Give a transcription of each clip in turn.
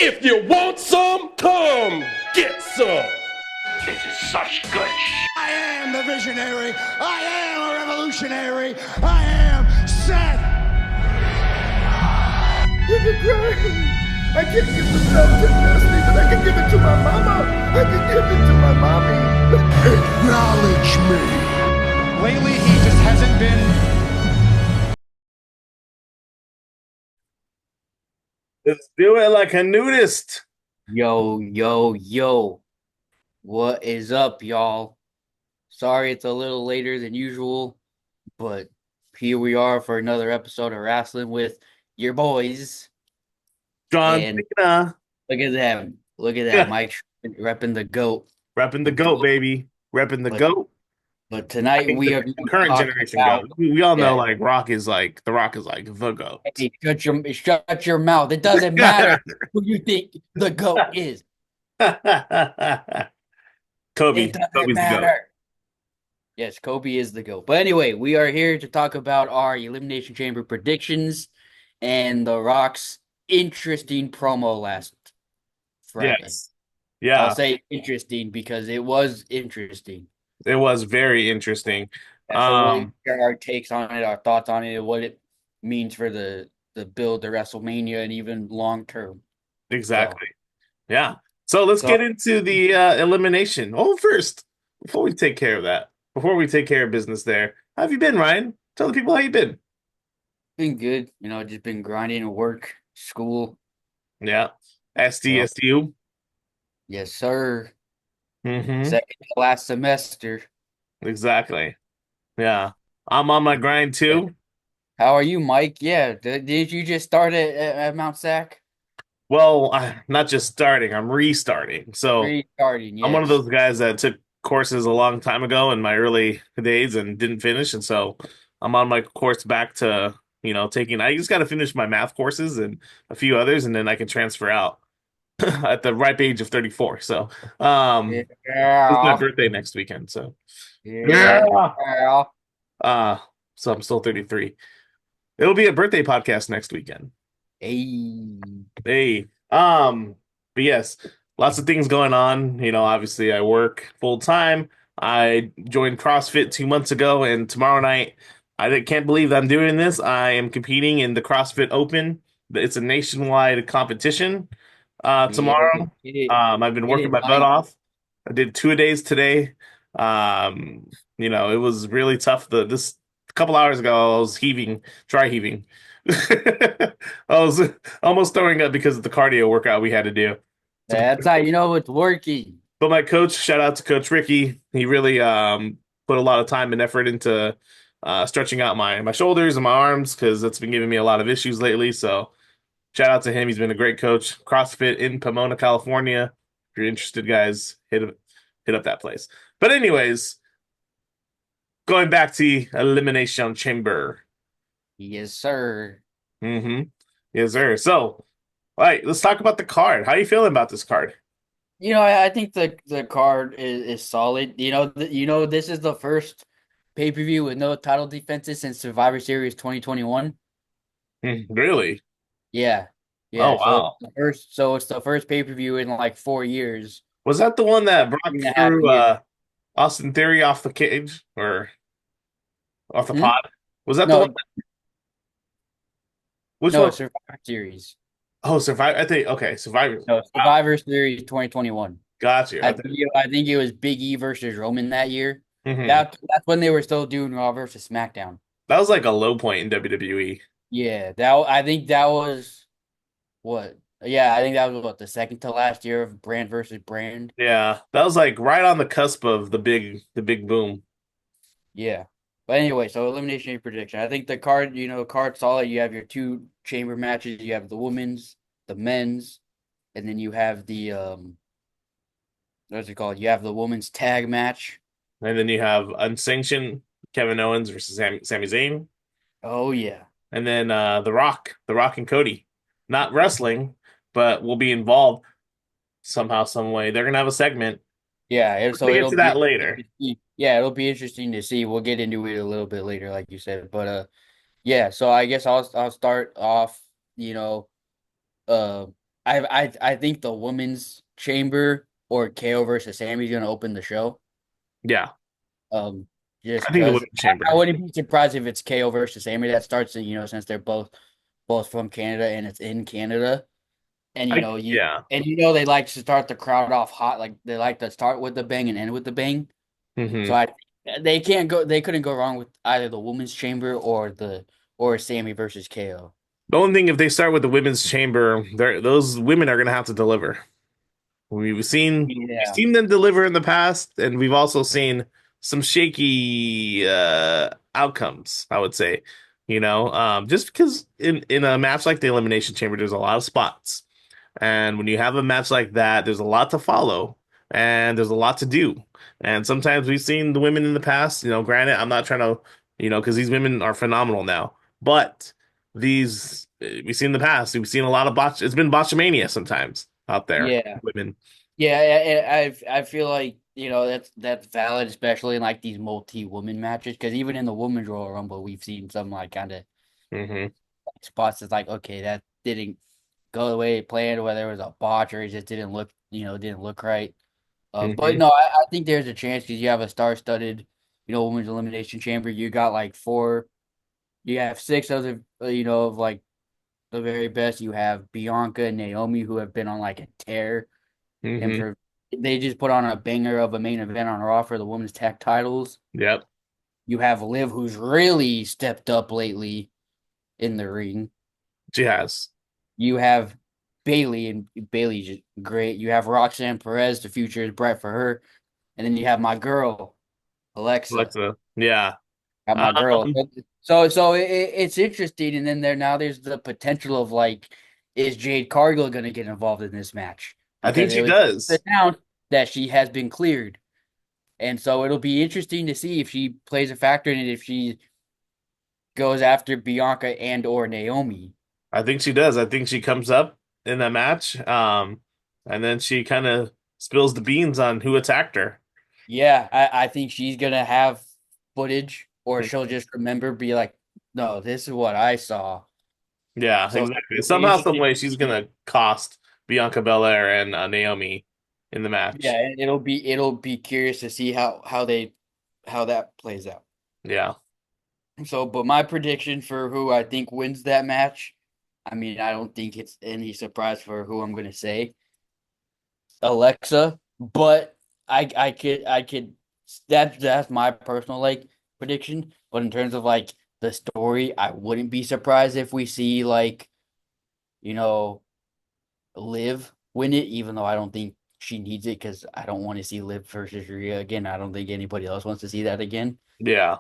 If you want some, come get some. This is such good shit. I am the visionary. I am a revolutionary. I am Seth. You can cry. I can't give the stuff to Destiny, but I can give it to my mama. I can give it to my mommy. Acknowledge me. Lately, he just hasn't been. Let's do it like a nudist. Yo, yo, yo. What is up, y'all? Sorry it's a little later than usual, but here we are for another episode of Rasslin with your boys. John And Cena. Look at that. Look at that. Mike repping the GOAT. Repping the GOAT, baby. Repping the GOAT. But tonight we are the current generation GOAT. We all know The Rock is like the GOAT. Hey, shut your mouth. It doesn't matter who you think the GOAT is. Kobe. It doesn't Kobe's matter. the GOAT. Yes, Kobe is the GOAT. But anyway, we are here to talk about our Elimination Chamber predictions and The Rock's interesting promo last Friday. Yes. Yeah. I'll say interesting because it was interesting. It was very interesting. So we'll share our takes on it, our thoughts on it, what it means for the build to WrestleMania and even long term. Exactly. Yeah. So let's get into the elimination. Oh, first, before we take care of business there, how have you been, Ryan? Tell the people how you been. Been good. Just been grinding work, school. Yeah. SDSU. Yes, sir. Mm-hmm. Second to last semester. Exactly. Yeah. I'm on my grind too. How are you, Mike? Yeah. Did you just start at Mount Sac? Well, I'm not just starting, I'm restarting. So Restarting, yes. I'm one of those guys that took courses a long time ago in my early days and didn't finish. And so I'm on my course back to, I just got to finish my math courses and a few others, and then I can transfer out at the ripe age of 34. So, it's my birthday next weekend. So, so I'm still 33. It'll be a birthday podcast next weekend. Hey. But yes, lots of things going on. Obviously I work full time. I joined CrossFit 2 months ago, and tomorrow night, I can't believe I'm doing this. I am competing in the CrossFit Open. It's a nationwide competition tomorrow. I've been working my butt off. I did 2 days today. It was really tough. This couple hours ago, I was dry heaving. I was almost throwing up because of the cardio workout we had to do. That's how you know it's working. But my coach, shout out to Coach Ricky, he really put a lot of time and effort into stretching out my shoulders and my arms, because that's been giving me a lot of issues lately. So shout out to him. He's been a great coach. CrossFit in Pomona, California. If you're interested, guys, hit up that place. But anyways, going back to the Elimination Chamber. Yes, sir. Mm-hmm. Yes, sir. So, all right, let's talk about the card. How are you feeling about this card? I think the card is solid. This is the first pay-per-view with no title defenses since Survivor Series 2021. Really? Yeah. Oh, wow. It's the first pay-per-view in like 4 years. Was that the one that Brock threw Austin Theory off the cage or off the pod? Was that the one? Which one? Survivor Series. Oh, Survivor. I think Survivor. No, Survivor Series 2021. Gotcha. I think it was Big E versus Roman that year. Mm-hmm. That's when they were still doing Raw versus SmackDown. That was like a low point in WWE. Yeah, I think that was what? Yeah, I think that was what, the second to last year of brand versus brand. Yeah, that was like right on the cusp of the big boom. Yeah. But anyway, so elimination prediction. I think the card's solid. You have your two chamber matches. You have the women's, the men's, and then you have the what's it called? You have the women's tag match. And then you have unsanctioned Kevin Owens versus Sami Zayn. Oh yeah. And then The Rock and Cody. Not wrestling, but will be involved somehow, some way. They're gonna have a segment. Yeah, so we'll get to that later. Yeah, it'll be interesting to see. We'll get into it a little bit later, like you said. But yeah, so I guess I'll start off, I think the women's chamber or KO versus Sammy is gonna open the show. Yeah, Um, just I think the because women's chamber. I wouldn't be surprised if it's KO versus Sammy that starts it, since they're both from Canada and it's in Canada. And Yeah. they like to start the crowd off hot, like they like to start with the bang and end with the bang. So Hmm. they couldn't go wrong with either the women's chamber or Sammy versus KO. The only thing, if they start with the women's chamber, those women are gonna have to deliver. We've Yeah. seen them deliver in the past, and we've also seen some shaky outcomes, I would say. Just because in a match like the Elimination Chamber, there's a lot of spots. And when you have a match like that, there's a lot to follow and there's a lot to do. And sometimes we've seen the women in the past, granted, I'm not trying to, because these women are phenomenal now. But we've seen in the past, we've seen a lot of it's been botchamania sometimes out there, Yeah. women. Yeah, I feel like that's valid, especially in like these multi-woman matches. Because even in the women's Royal Rumble, we've seen some like kind of Hmm. spots that's like, okay, that didn't go the way it planned, whether it was a botch or it just didn't look right. But Hmm. no, I think there's a chance because you have a star-studded, women's elimination chamber. You got like you have six of the, of like the very best. You have Bianca and Naomi who have been on like a tear, and Hmm. they just put on a banger of a main event on Raw for the women's tag titles. Yep, You have Liv who's really stepped up lately in the ring. she has. You have Bailey, and Bailey's just great. You have Roxanne Perez, the future is bright for her. And then you have my girl, Alexa. Alexa. Yeah. Got my girl. Um, So it's interesting. And then there's the potential of like, is Jade Cargill going to get involved in this match? I think Because it she was does. announced that she has been cleared. And so it'll be interesting to see if she plays a factor in it, if she goes after Bianca and or Naomi. I think she does. I think she comes up in that match, and then she kind of spills the beans on who attacked her. Yeah, I think she's gonna have footage, or she'll just remember, be like, no, this is what I saw. Yeah, So exactly. it'll be Somehow, some interesting way, to she's see. gonna cost Bianca Belair and Naomi in the Yeah, match. and it'll be curious to see how that plays out. Yeah, So, but my prediction for who I think wins that match, I mean, I don't think it's any surprise for who I'm gonna say. Alexa, but I could that's my personal like prediction. But in terms of like the story, I wouldn't be surprised if we see like, you know, Liv win it, even though I don't think she needs it because I don't want to see Liv versus Rhea again. I don't think anybody else wants to see that again. yeah.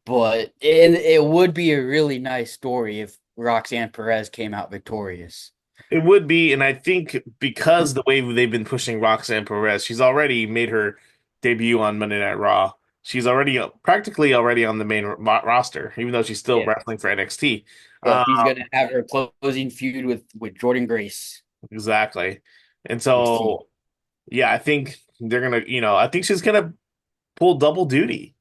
But it would be a really nice story if Roxanne Perez came out victorious. It would be, and I think because the way they've been pushing Roxanne Perez, she's already made her debut on Monday Night Raw. She's already practically already on the main roster, even though she's still Yeah. wrestling for NXT. Yeah, Uh, she's gonna have her closing feud with Jordan Grace. exactly. And NXT. so, yeah, I think they're gonna, I think she's gonna pull double duty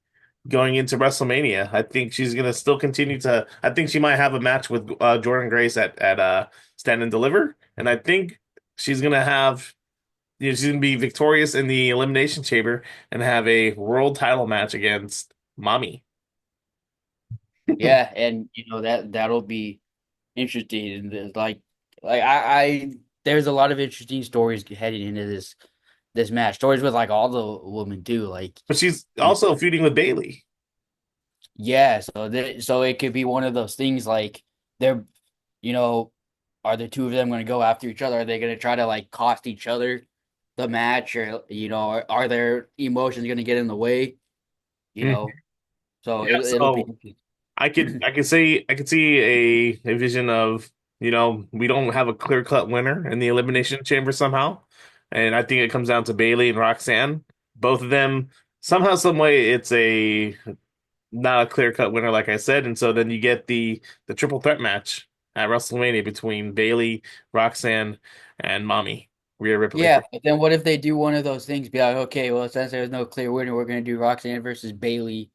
going into WrestleMania. I think she's gonna still continue to. I think she might have a match with Jordan Grace at Stand and Deliver, and I think she's gonna have. She's gonna be victorious in the Elimination Chamber and have a world title match against Mommy. Yeah, and that'll be interesting. And like I there's a lot of interesting stories heading into this match. Stories with like all the women too. Like, But she's you know, also feuding with Bailey. yeah. So it could be one of those things like they're you know are the two of them going to go after each other? Are they going to try to like cost each other the match, or are their emotions going to get in the way? You Mhm. know, so Yeah, it'll be so I could see a vision of, we don't have a clear cut winner in the Elimination Chamber somehow. And I think it comes down to Bailey and Roxanne. Both of them, somehow, some way, it's a not a clear cut winner, like I said. And so then you get the triple threat match at WrestleMania between Bailey, Roxanne, and Mommy, Rhea Ripley. Yeah, but then what if they do one of those things? Be like, okay, well, since there's no clear winner, we're going to do Roxanne versus Bailey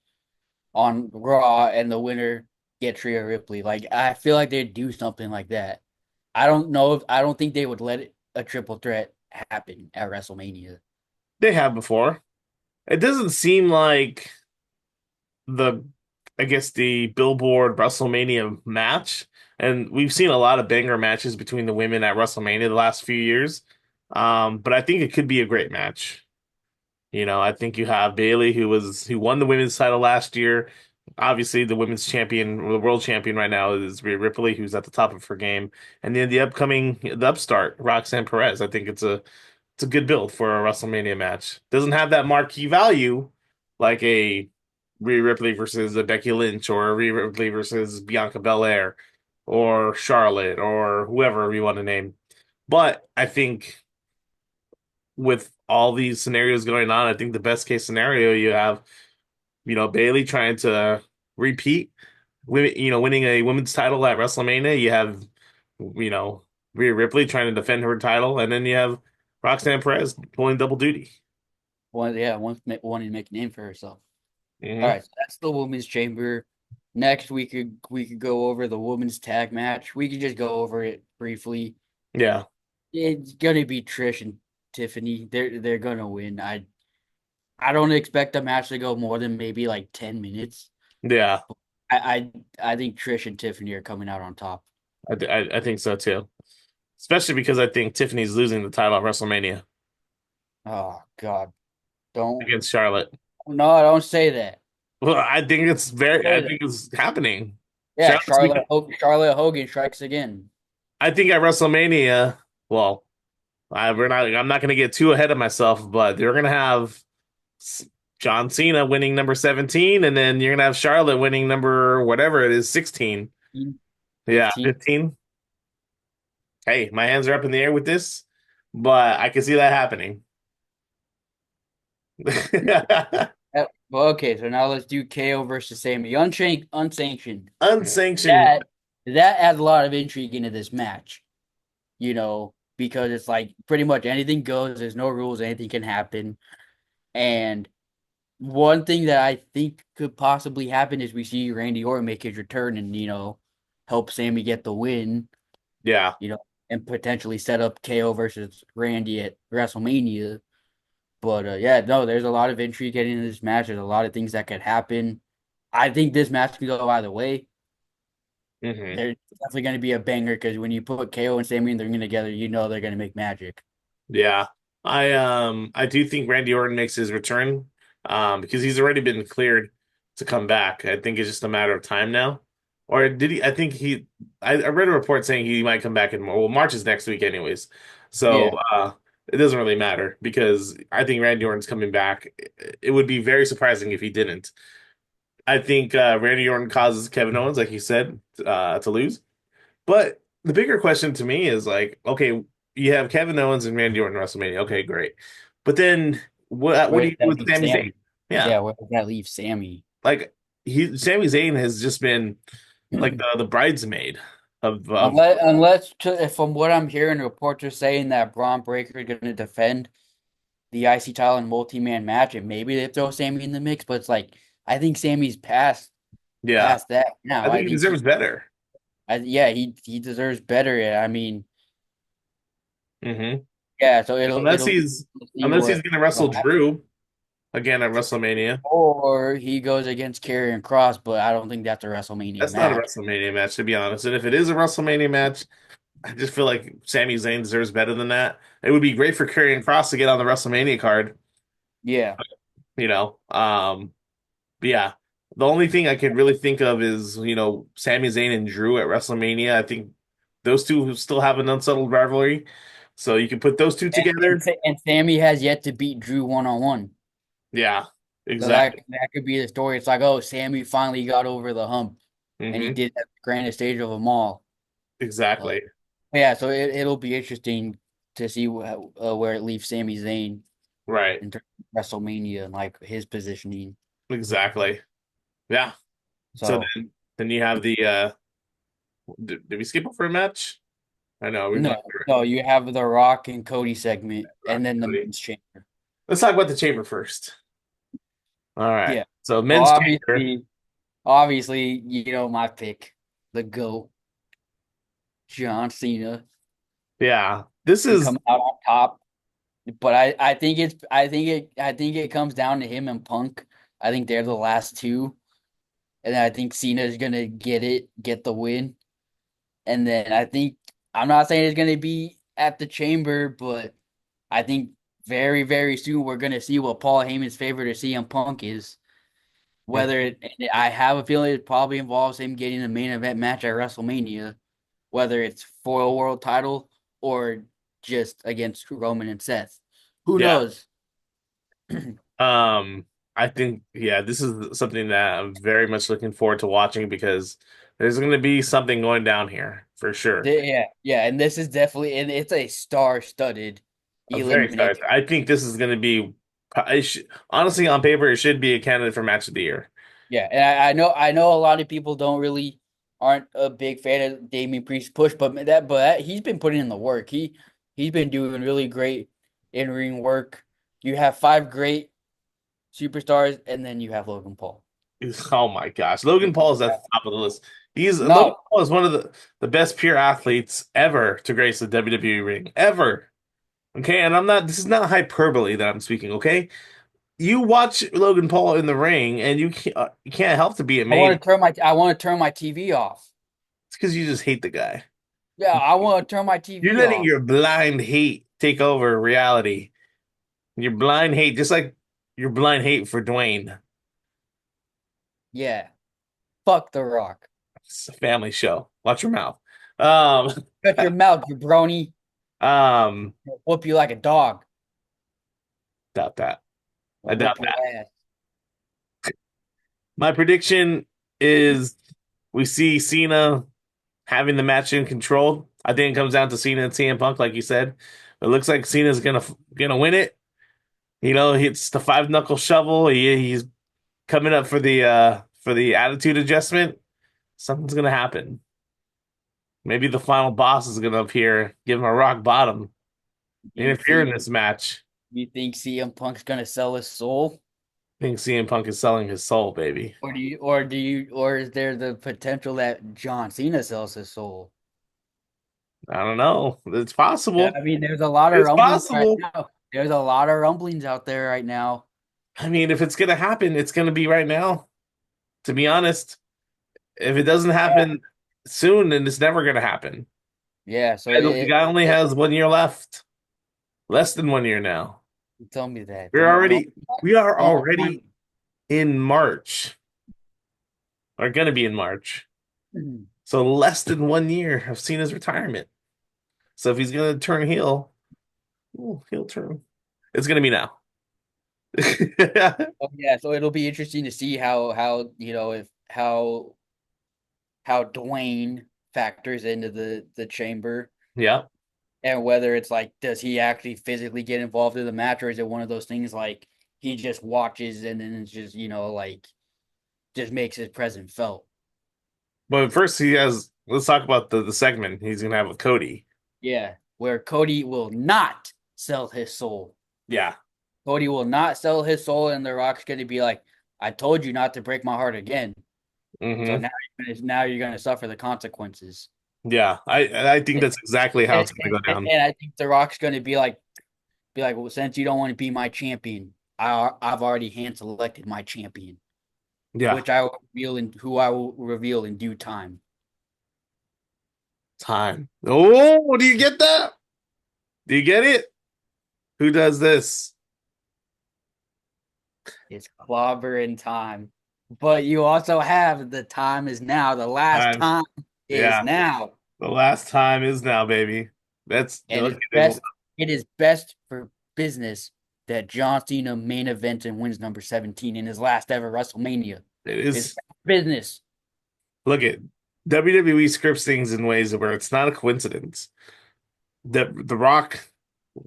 on Raw, and the winner gets Rhea Ripley. Like, I feel like they'd do something like that. I don't think they would let a triple threat happen at WrestleMania. They have before. It doesn't seem like the, I guess, the Billboard WrestleMania match, and we've seen a lot of banger matches between the women at WrestleMania the last few years. But I think it could be a great match. I think you have Bailey, who won the women's title last year. Obviously, the women's champion, the world champion right now is Rhea Ripley, who's at the top of her game, and then the upstart Roxanne Perez. I think it's a good build for a WrestleMania match. Doesn't have that marquee value like a Rhea Ripley versus a Becky Lynch or a Rhea Ripley versus Bianca Belair or Charlotte or whoever you want to name. But I think with all these scenarios going on, I think the best case scenario you have, Bailey trying to repeat, winning a women's title at WrestleMania. You have, you know, Rhea Ripley trying to defend her title, and then you have Roxanne Perez pulling double duty. Wanting to make a name for herself. All Hmm. right, so that's the women's chamber. Next, we could go over the women's tag match. We could just go over it briefly. Yeah, It's gonna be Trish and Tiffany. They're gonna win. I don't expect the match to go more than maybe like 10 minutes. yeah, I think Trish and Tiffany are coming out on top. I think so too. Especially because I think Tiffany's losing the title at WrestleMania Oh God, don't against Charlotte. no, don't say that. Well, I think I Say that. think it's happening. Yeah, Charlotte's gonna, Charlotte Hogan strikes again. I think at WrestleMania, well, I'm not going to get too ahead of myself, but they're going to have S- John Cena winning number 17, and then you're going to have Charlotte winning number whatever it is, 16. Yeah, 15. 15. Hey, my hands are up in the air with this, but I can see that happening. Well, okay, so now let's do KO versus Sammy. Unsanctioned. Unsanctioned. That that adds a lot of intrigue into this match. Because it's like pretty much anything goes. There's no rules. Anything can happen. And one thing that I think could possibly happen is we see Randy Orton make his return and help Sammy get the win. Yeah. And potentially set up KO versus Randy at WrestleMania. But yeah, no, there's a lot of intrigue getting into this match. There's a lot of things that could happen. I think this match can go either way. Hmm. There's definitely going to be a banger because when you put KO and Sami in the ring together, they're going to make magic. Yeah. I do think Randy Orton makes his return because he's already been cleared to come back. I think it's just a matter of time now. Or did he? I read a report saying he might come back in well, March is next week anyways. So Yeah, it doesn't really matter because I think Randy Orton's coming back. It would be very surprising if he didn't. I think Randy Orton causes Kevin Owens, like you said, to lose. But the bigger question to me is like, okay, you have Kevin Owens and Randy Orton at WrestleMania. Okay, great. But then what where do does you do that with leave Sami Zayn? Sammy? Yeah. Yeah, where does that leave Sammy? Like Sami Zayn has just been like the bridesmaid of From what I'm hearing, reports are saying that Braun Breaker is going to defend the IC title in multi-man match, and maybe they throw Sammy in the mix. But it's like I think Sammy's yeah. past that now. I think he deserves better. Yeah, he deserves better. I mean, Hmm. yeah. So Unless it'll be he's to see unless he's gonna wrestle what happens. Drew again at WrestleMania. Or he goes against Karrion Cross, but I don't think that's a WrestleMania That's not a match. WrestleMania match, to be honest. And if it is a WrestleMania match, I just feel like Sami Zayn deserves better than that. It would be great for Karrion Cross to get on the WrestleMania card, Yeah. you know. But yeah, the only thing I could really think of is, Sami Zayn and Drew at WrestleMania. I think those two still have an unsettled rivalry. So you can put those two together. And Sammy has yet to beat Drew one-on-one. Yeah, So that exactly. that could be the story. It's like, oh, Sammy finally got over the hump, and he Hmm. did at the grandest stage of them all. Uh, Exactly. yeah, so it'll be interesting to see where it leaves Sami Zayn Right. in terms of WrestleMania and like his positioning. Exactly. Yeah. So So then you have the did we skip over a match? I know we've no, gone through no, you have the Rock and Cody segment, and then the it. men's chamber. Let's talk about the chamber first. All right. Yeah. So Well, men's chamber. obviously, my pick, the GOAT. 'Cause, I mean, Cody. Well, obviously, my pick, the GOAT. 'Cause, I mean, Cody. Obviously, my pick, the GOAT. 'Cause, I mean, Cody. Obviously, my pick, the GOAT. 'Cause, I mean, Cody. The GOAT. John Cena Yeah, this and is come out on top. But I think it comes down to him and Punk. I think they're the last two. And I think Cena's gonna get the win. And then I'm not saying it's gonna be at the chamber, but I think very, very soon we're gonna see what Paul Heyman's favorite of CM Punk is. I have a feeling it probably involves him getting a main event match at WrestleMania, whether it's for a world title or just against Roman and Seth. Who yeah. knows? I think this is something that I'm very much looking forward to watching because there's going to be something going down here for sure. Yeah, and this is definitely and it's a star-studded I'm very elimination. excited. I think this is going to be. Honestly, on paper, it should be a candidate for match of the year. Yeah, and I know a lot of people aren't a big fan of Damian Priest's push, but he's been putting in the work. He's been doing really great in-ring work. You have five great superstars, and then you have Logan Paul. Oh my gosh, Logan Paul is at the top of the list. No, Logan Paul is one of the best pure athletes ever to grace the WWE ring ever. Okay, and I'm not. This is not hyperbole that I'm speaking. Okay, you watch Logan Paul in the ring, and you can't help to be amazed. I want to turn my TV off. It's because you just hate the guy. Yeah, I want to turn my You're TV letting off. your blind hate take over reality. Your blind hate, just like your blind hate for Dwayne. Yeah, fuck The Rock. It's a family show. Watch your mouth. Um, Shut your mouth, you brony. um, I'll whoop you like a dog. doubt that. I I'll doubt whoop your that. ass. My prediction is we see Cena having the match in control. I think it comes down to Cena and CM Punk, like you said. It looks like Cena's gonna win it. You know, it's the five knuckle shovel. He's coming up for the attitude adjustment. Something's gonna happen. Maybe the final boss is gonna appear, give him a rock bottom, interfere in this match. You think CM Punk's gonna sell his soul? I think CM Punk is selling his soul, baby. Or is there the potential that John Cena sells his soul? I don't know. It's Yeah, possible. I mean, there's a lot of It's rumblings right possible. now. There's a lot of rumblings out there right now. I mean, if it's gonna happen, it's gonna be right now. To be honest, if it doesn't happen soon, then it's never gonna happen. Yeah, so The guy only has 1 year left. Less than 1 year now. tell me that. We are don't- already in March. Are gonna be in March. So less than 1 year of Cena's retirement. So if he's gonna turn heel, he'll turn. It's gonna be now. Oh, yeah, so it'll be interesting to see how if how Dwayne factors into the chamber Yeah. and whether it's like does he actually physically get involved in the match or is it one of those things like he just watches and then it's just like just makes his presence felt. But first let's talk about the segment he's gonna have with Cody. Yeah, where Cody will not sell his soul. Yeah. Cody will not sell his soul, and The Rock's going to be like, "I told you not to break my heart again." Hmm. So now you're going to suffer the consequences. Yeah. I think that's exactly how it's gonna go down. And I think The Rock's going to be like, well, since you don't want to be my champion, I've already hand selected my champion, Yeah. which who I will reveal in due time. Time. Oh, do you get that? Do you get it? Who does this? It's clobber in time, but you also have the time is now. The last time is now. The last time is now, baby. And it is best for business that John Cena main event and wins number 17 in his last ever WrestleMania. It is It's business. look at WWE scripts things in ways where it's not a coincidence. The Rock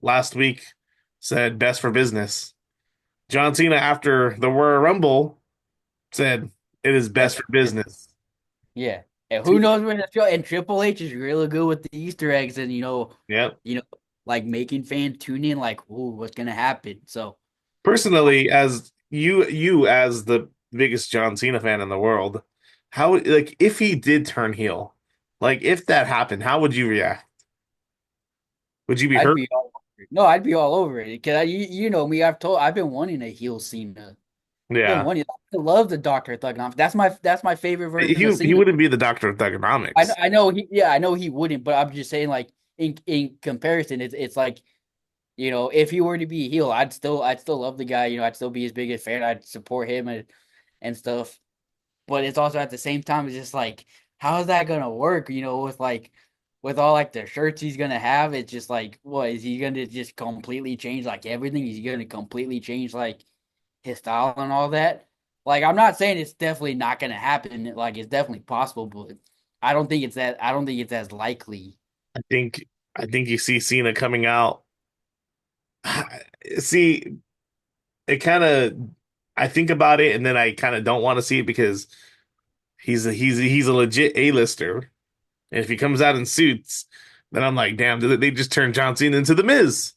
last week said best for business. John Cena after the Royal Rumble said it is best for business. Yeah. And who knows when the show and Triple H is really good with the Easter eggs and Yep. like making fans tune in like, ooh, what's gonna happen? So Personally, as you as the biggest John Cena fan in the world, how like if he did turn heel, Like if that happened, how would you react? Would you be I'd hurt? be all over it. No, I'd be all over it. Because you know me, I've been wanting a heel Cena. Been Yeah. wanting. I love the Doctor Thugonomics. That's my favorite version of He Cena. wouldn't be the doctor of thugonomics. I know I know he wouldn't, but I'm just saying, like in comparison, it's like, if he were to be a heel, I'd still love the guy. I'd still be his biggest fan. I'd support him and stuff. But it's also at the same time, it's just like, how is that gonna work? With all like the shirts he's gonna have, it's just like, what is he gonna just completely change like everything? He's gonna completely change like his style and all that. Like, I'm not saying it's definitely not gonna happen. Like, it's definitely possible, but I don't think it's as likely. I think I think you see Cena coming out. See, it kind of I think about it and then I kind of don't want to see it because he's a legit A-lister. And if he comes out in suits, then I'm like, damn, did they just turn John Cena into the Miz?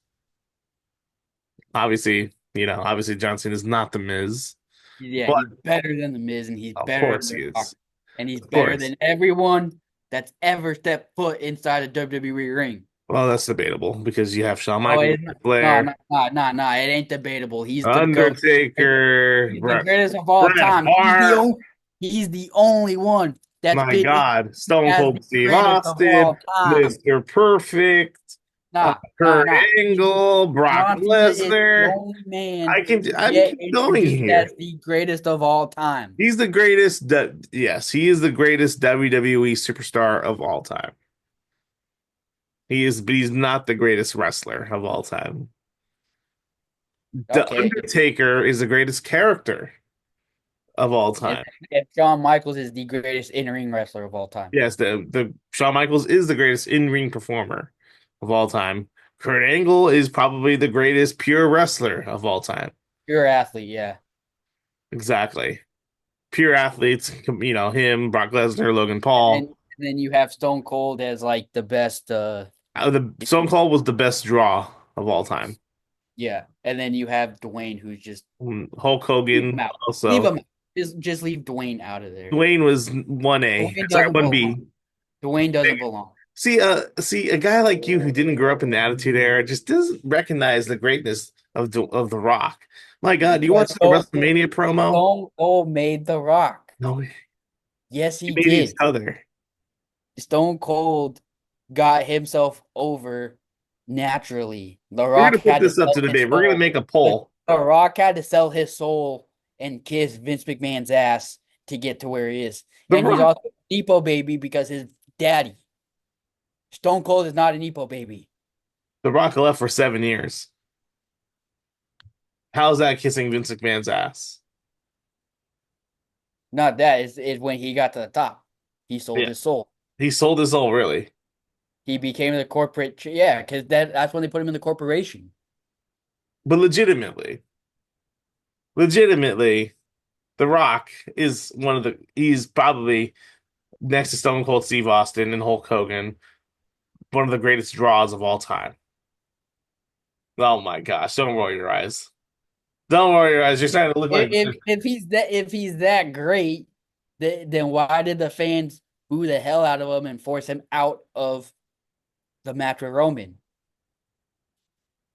Obviously John Cena is not the Miz, Yeah, but he's better than the Miz, and he's of better than course he the Rock, is. and he's Of better course. than everyone that's ever stepped foot inside a WWE ring. Well, that's debatable because you have Shawn Oh, Michaels, it's not. No, Flair, no, no, no, no. It ain't debatable. He's the GOAT. Undertaker, He's the greatest of all Bret time. Hart. He's the only one that's My been in God, Stone as the Cold Steve greatest of Austin, all time. Mr. Perfect, Nah, nah, Kurt nah. Angle, Brock John Cena is the Lesnar. only man I can yet keep going introduced here. as the greatest of all time. He's the greatest. Yes, he is the greatest WWE superstar of all time. He is, but he's not the greatest wrestler of all time. The Okay, Undertaker is the greatest character of all and time. if Shawn Michaels is the greatest in-ring wrestler of all time. Yes, the Shawn Michaels is the greatest in-ring performer of all time. Kurt Angle is probably the greatest pure wrestler of all time. Pure athlete, yeah. Exactly. Pure athletes, him, Brock Lesnar, Logan And Paul. then you have Stone Cold as like the best The Stone Cold was the best draw of all time. yeah. And then you have Dwayne, who's just Hulk leave him Hogan out. Leave also. him out. Just leave Dwayne out of there. Dwayne was 1A. Dwayne Sorry, doesn't 1B. belong. Dwayne doesn't belong. See, a guy like you who didn't grow up in the Attitude Era just doesn't recognize the greatness of the Rock. My God, do you watch Because the WrestleMania promo? Stone Cold made The Rock. No, he Yes, he made each did. other. Stone Cold got himself over naturally. The We're Rock gonna put had to this up sell to his debate. We're gonna soul. make a poll. The Rock had to sell his soul and kiss Vince McMahon's ass to get to where he is. The And he's Rock, also an Nepo baby because his daddy. Stone Cold is not an Nepo baby. the Rock left for 7 years. How's that kissing Vince McMahon's ass? Not that is when he got to the top. He sold Yeah, his soul. he sold his soul, really. He became the corporate, yeah, because that's when they put him in the corporation. But legitimately, The Rock is he's probably next to Stone Cold Steve Austin and Hulk Hogan, one of the greatest draws of all time. Oh my gosh, don't roll your eyes. Don't roll your eyes. You're starting to look like If he's that great, then why did the fans boo the hell out of him and force him out of the match with Roman?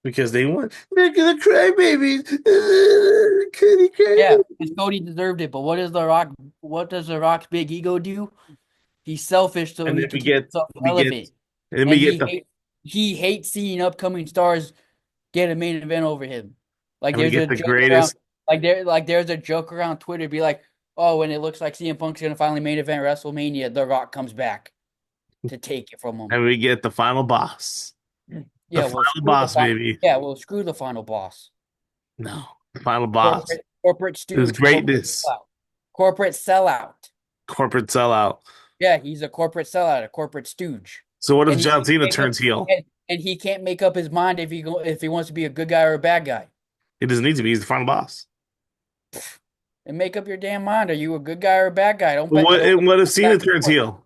because they're gonna cry babies. Cry, cry. Yeah, because Cody deserved it. But what does the Rock? What does the Rock's big ego do? He's selfish, so And he then can keep himself we get relevant. and then we And get the he hates seeing upcoming stars get a main event over him. Like and we there's a get the joke around, greatest there's a joke around Twitter, be like, oh, when it looks like CM Punk's gonna finally main event WrestleMania, The Rock comes back to take it from him. and we get the final boss. The Yeah, well, final boss, baby. screw the final boss. No, the final boss. Corporate His stooge, greatness. corporate sellout. Corporate sellout. Yeah, he's a corporate sellout, a corporate stooge. So what if And he John can't Cena make turns up, heel? and he can't make up his mind if he wants to be a good guy or a bad guy. It doesn't need to be. He's the final boss. And make up your damn mind. Are you a good guy or a bad guy? What if Cena turns heel?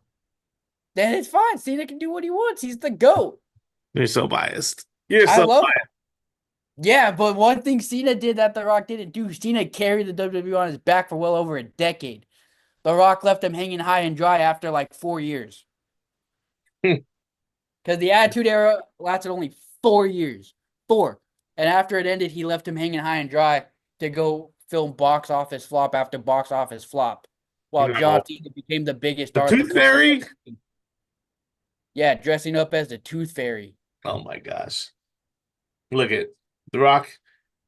Then it's fine. Cena can do what he wants. He's the GOAT. You're so biased. You're I so love biased. him. Yeah, but one thing Cena did that The Rock didn't do, Cena carried the WWE on his back for well over a decade. The Rock left him hanging high and dry after like 4 years. Because the Attitude Era lasted only 4 years. 4. And after it ended, he left him hanging high and dry to go film box office flop after box office flop. While John No. Cena became the biggest The star of the Tooth Fairy? company. Yeah, dressing up as the Tooth Fairy. Oh my gosh. Look at The Rock.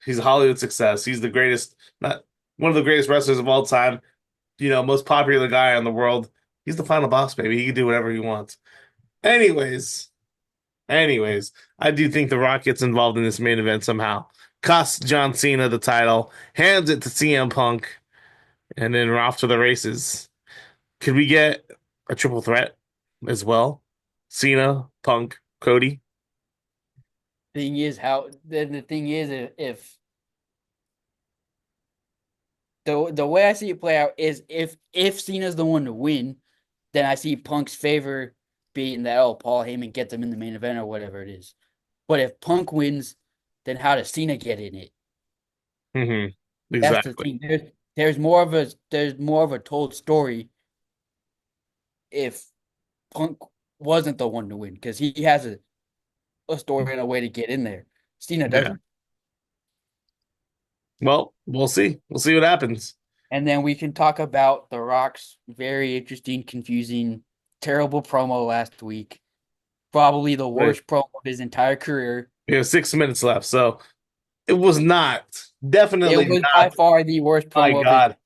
He's a Hollywood success. He's the greatest, not one of the greatest wrestlers of all time. Most popular guy in the world. He's the final boss, baby. He can do whatever he wants. Anyways, anyways, I do think The Rock gets involved in this main event somehow. Costs John Cena the title, hands it to CM Punk, and then we're off to the races. Could we get a triple threat as well? Cena, Punk, Cody. The thing is if the way I see it play out is if Cena's the one to win, then I see Punk's favor being that Paul Heyman gets him in the main event or whatever it is. But if Punk wins, then how does Cena get in it? Mm-hmm. That's the Exactly. thing. There's more of a told story if Punk wasn't the one to win because he has a story and a way to get in there. Cena Yeah. doesn't. Well, we'll see. We'll see what happens. And then we can talk about The Rock's very interesting, confusing, terrible promo last week. Probably the worst promo of his entire career. We have 6 minutes left, so it was definitely It was not. by far the worst My promo of his. God,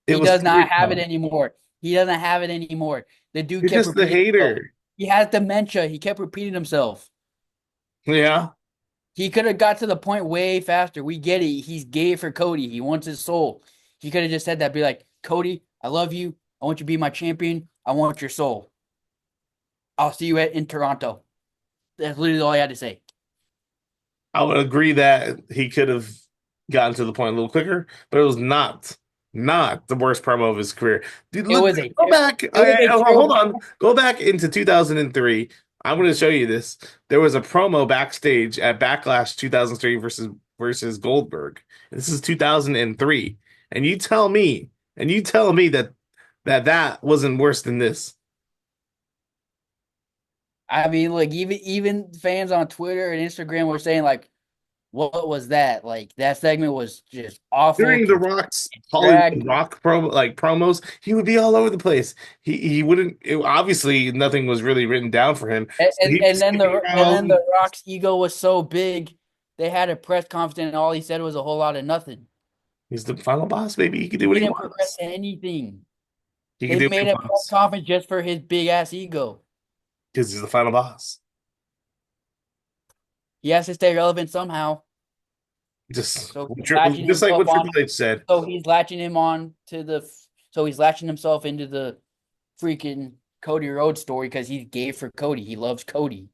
He it was does not have it terrible. anymore. He doesn't have it anymore. The dude You're kept just the repeating himself. hater. He has dementia. He kept repeating himself. Yeah. He could have got to the point way faster. We get it. He's gay for Cody. He wants his soul. He could have just said that. Be like, Cody, I love you. I want you to be my champion. I want your soul. I'll see you in Toronto. That's literally all I had to say. I would agree that he could have gotten to the point a little quicker, but it was not the worst promo of his career. Dude, It was a go back. was a Hold terrible- on. Go back into 2003. I'm going to show you this. There was a promo backstage at Backlash 2003 versus Goldberg. This is 2003, and you tell me that wasn't worse than this. I mean, like even fans on Twitter and Instagram were saying like, "What was that?" Like that segment was just awful. During the Rock's dragged. Hollywood Rock promos, he would be all over the place. He wouldn't. Obviously, nothing was really written down for him. And, So he'd and then skip around. the Rock's ego was so big, they had a press conference and all he said was a whole lot of nothing. He's the final boss, baby. He can do He what he didn't progress wants. to anything. He can They do what he made a press wants conference just for his big ass ego. because he's the final boss. He has to stay relevant somehow. Just So he's like latching what himself on. Triple H said. So he's latching him on to the. So he's latching himself into the freaking Cody Rhodes story because he's gay for Cody. He loves Cody.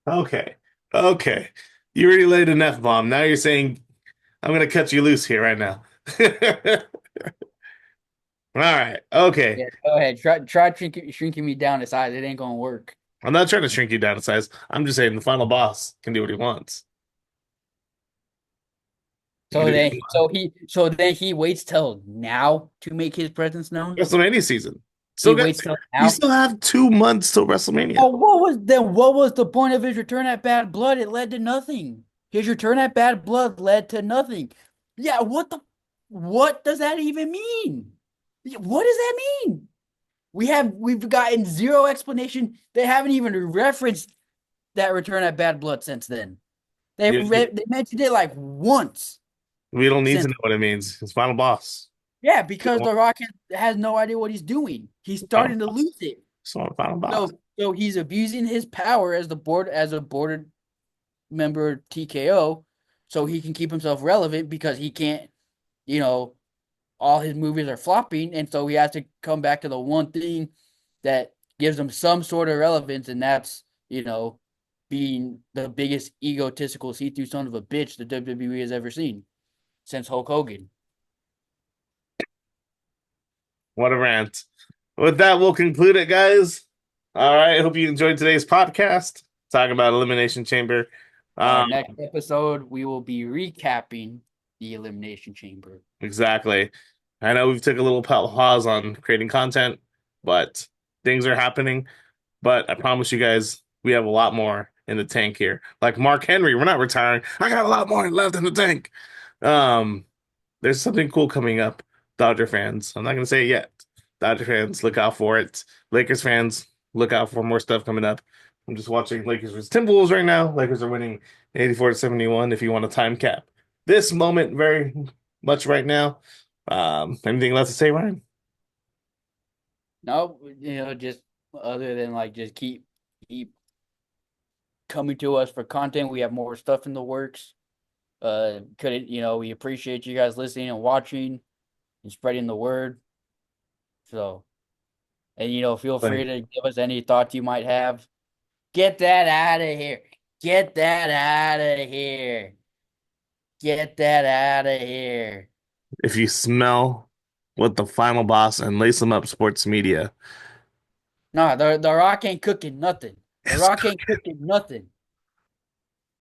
Okay, okay. You already laid an F bomb. Now you're saying I'm gonna cut you loose here right now. All right. Okay. Yeah, go ahead. Try shrinking me down to size. It ain't gonna work. I'm not trying to shrink you down to size. I'm just saying the final boss can do what he wants. He So can do what then, he wants. so then he waits till now to make his presence known. WrestleMania season. He waits till now. You still have 2 months till WrestleMania. Oh, what was the point of his return at Bad Blood? It led to nothing. His return at Bad Blood led to nothing. Yeah, what does that even mean? What does that mean? We've gotten zero explanation. They haven't even referenced that return at Bad Blood since then. They mentioned it like once. We don't need Since- to know what it means. It's final boss. Yeah, because The Rock has no idea what he's doing. He's starting to lose it. So final boss. So he's abusing his power as a board member TKO, so he can keep himself relevant because he can't, all his movies are flopping, and so he has to come back to the one thing that gives him some sort of relevance, and that's being the biggest egotistical see-through son of a bitch the WWE has ever seen since Hulk Hogan. What a rant. With that, we'll conclude it, guys. All right. Hope you enjoyed today's podcast talking about Elimination Chamber. Next episode, we will be recapping the Elimination Chamber. Exactly. I know we've took a little pause on creating content. but things are happening. But I promise you guys, we have a lot more in the tank here. Like Mark Henry, we're not retiring. I got a lot more left in the tank. Um, there's something cool coming up, Dodger fans. I'm not gonna say it yet. Dodger fans, look out for it. Lakers fans, look out for more stuff coming up. I'm just watching Lakers vs. Timberwolves right now. Lakers are winning 84-71 if you want a time cap. This moment very much right now. Anything left to say, Ryan? No, just other than like just keep coming to us for content. We have more stuff in the works. We appreciate you guys listening and watching and spreading the word. So, and feel free to give us any thoughts you might have. Get that out of here. Get that out of here. Get that out of here. If you smell what the final boss and lace them up sports media, No, the Rock ain't cooking nothing. The it's Rock ain't cooking nothing.